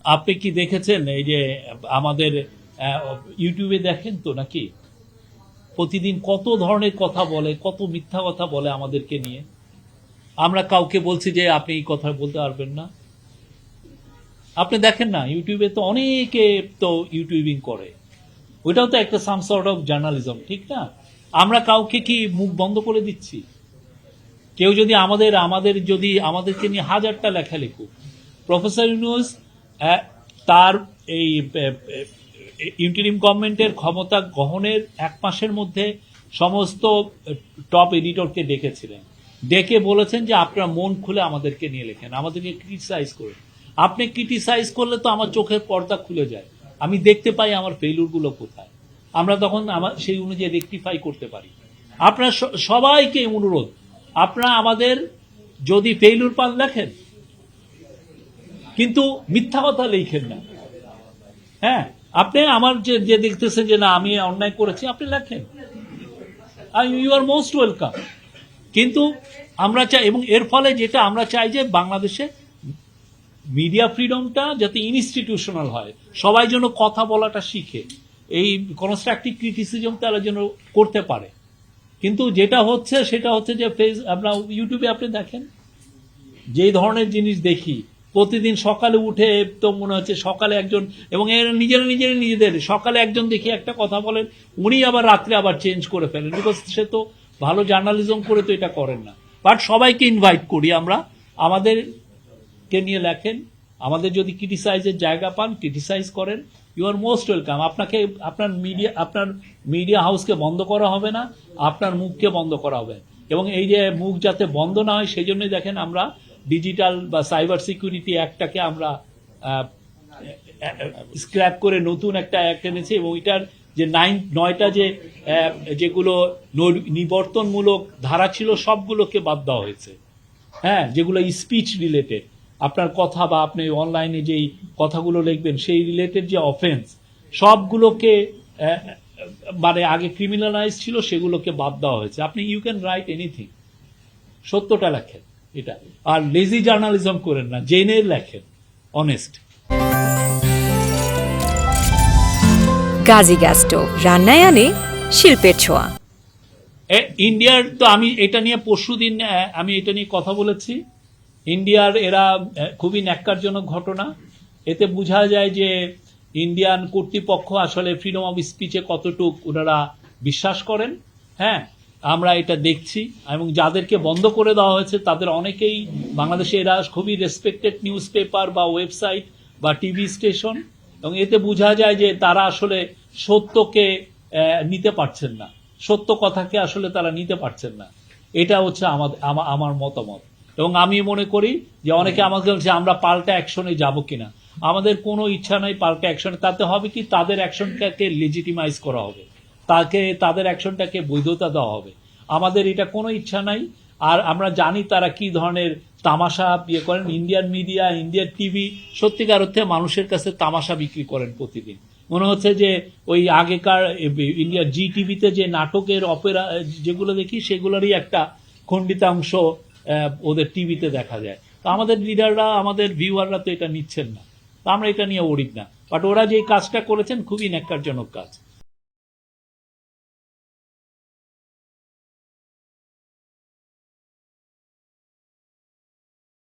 আপনি কি দেখেছেন এই যে আমাদের ইউটিউবে দেখেন তো নাকি প্রতিদিন কত ধরনের কথা বলে, কত মিথ্যা কথা বলে আমাদেরকে নিয়ে। আমরা কাউকে বলছি যে আপনি এই কথা বলতে পারবেন না। আপনি দেখেন না ইউটিউবে তো অনেকে তো ইউটিউবিং করে, ওইটাও তো একটা সাম সর্ট অফ জার্নালিজম, ঠিক না? আমরা কাউকে কি মুখ বন্ধ করে দিচ্ছি? কেউ যদি আমাদের আমাদের যদি আমাদেরকে নিয়ে হাজারটা লেখা লিখুক, প্রফেসর ইউনূস তার এই ইন্টারিম গভর্নমেন্টের ক্ষমতা গ্রহণের 1 মাসের মধ্যে সমস্ত টপ এডিটরকে ডেকেছিলেন, ডেকে বলেছেন যে আপনারা মন খুলে আমাদেরকে নিয়ে লেখেন, আমাদেরকে ক্রিটিসাইজ করুন। আপনি ক্রিটিসাইজ করলে তো আমার চোখের পর্দা খুলে যায়, আমি দেখতে পাই আমার ফেইলুরগুলো কোথায়, আমরা তখন আমার সেই অনুযায়ী রেকটিফাই করতে পারি। আপনারা সবাইকে অনুরোধ, আপনারা আমাদের যদি ফেইলুর পান লেখেন, কিন্তু মিথ্যা কথা লিখেন না। হ্যাঁ, আপনি আমার যে যে দেখতেছেন যে না আমি অন্যায় করেছি, আপনি লেখেন, ইউ আর মোস্ট ওয়েলকাম। কিন্তু আমরা চাই, এবং এর ফলে যেটা আমরা চাই যে বাংলাদেশে মিডিয়া ফ্রিডমটা যাতে ইনস্টিটিউশনাল হয়, সবাই যেন কথা বলাটা শিখে, এই কনস্ট্রাকটিভ ক্রিটিসিজম তারা যেন করতে পারে। কিন্তু যেটা হচ্ছে সেটা হচ্ছে যে আপনার ইউটিউবে আপনি দেখেন যে ধরনের জিনিস দেখি, প্রতিদিন সকালে উঠে তো মনে হচ্ছে সকালে একজন, এবং এর নিজেদের সকালে একজন দেখি একটা কথা বলেন, উনি আবার রাত্রে আবার চেঞ্জ করে ফেলেন, বিকজ সে তো ভালো জার্নালিজম করে তো এটা করেন না। বাট সবাইকে ইনভাইট করি আমরা, আমাদেরকে নিয়ে লেখেন, আমাদের যদি ক্রিটিসাইজের জায়গা পান ক্রিটিসাইজ করেন, ইউ আর মোস্ট ওয়েলকাম। আপনাকে আপনার মিডিয়া হাউসকে বন্ধ করা হবে না, আপনার মুখকে বন্ধ করা হবে। এবং এই যে মুখ যাতে বন্ধ না হয় সেই জন্যই দেখেন আমরা ডিজিটাল বা সাইবার সিকিউরিটি অ্যাক্টটাকে আমরা স্ক্র্যাপ করে নতুন একটা অ্যাক্ট এনেছি, এবং এটার যে 9টা যেগুলো নিবর্তনমূলক ধারা ছিল সবগুলোকে বাদ দেওয়া হয়েছে। হ্যাঁ, যেগুলো স্পিচ রিলেটেড, আপনার কথা বা আপনি অনলাইনে যেই কথাগুলো লিখবেন সেই রিলেটেড যে অফেন্স, সবগুলোকে মানে আগে ক্রিমিনালাইজ ছিল সেগুলোকে বাদ দেওয়া হয়েছে। আপনি ইউ ক্যান রাইট এনিথিং, সত্যটা লেখেন এটা, আর লেজি জার্নালিজম করেন না, জেনে লেখেন, অনেস্ট। গাজী গ্যাস স্টোভ, রান্নায় আনে শিল্পের ছোঁয়া। ইন্ডিয়ার তো আমি এটা নিয়ে পরশুদিন আমি এটা নিয়ে কথা বলেছি। ইন্ডিয়ার এরা খুবই ন্যাক্কারজনক ঘটনা। এতে বোঝা যায় যে ইন্ডিয়ান কর্তৃপক্ষ আসলে ফ্রিডম অফ স্পিচে কতটুক ওনারা বিশ্বাস করেন। হ্যাঁ, আমরা এটা দেখছি, এবং যাদেরকে বন্ধ করে দেওয়া হয়েছে তাদের অনেকেই বাংলাদেশে এরা খুবই রেসপেক্টেড নিউজ পেপার বা ওয়েবসাইট বা টিভি স্টেশন, এবং এতে বোঝা যায় যে তারা আসলে সত্যকে নিতে পারছেন না, সত্য কথাকে আসলে তারা নিতে পারছেন না। এটা হচ্ছে আমার মতামত। এবং আমি মনে করি যে অনেকে আমাকে বলছে আমরা পাল্টা অ্যাকশনে যাব কিনা, আমাদের কোনো ইচ্ছা নাই পাল্টা অ্যাকশনে। তাতে হবে কি, তাদের অ্যাকশনটাকে লেজিটিমাইজ করা হবে, তাদের অ্যাকশনটাকে বৈধতা দেওয়া হবে। আমাদের এটা কোনো ইচ্ছা নাই। আর আমরা জানি তারা কি ধরনের তামাশা ইয়ে করেন। ইন্ডিয়ান মিডিয়া, ইন্ডিয়ান টিভি সত্যিকার অর্থে মানুষের কাছে তামাশা বিক্রি করেন প্রতিদিন। মনে হচ্ছে যে ওই আগেকার ইন্ডিয়ার জি টিভিতে যে নাটকের অপেরা যেগুলো দেখি সেগুলোরই একটা খণ্ডিতাংশ ওদের টিভিতে দেখা যায়। তো আমাদের লিডাররা, আমাদের ভিউয়াররা তো এটা নিচ্ছেন না, তো আমরা এটা নিয়ে ওরিড না। বাট ওরা যে কাজটা করেছেন খুবই ন্যাক্কারজনক কাজ।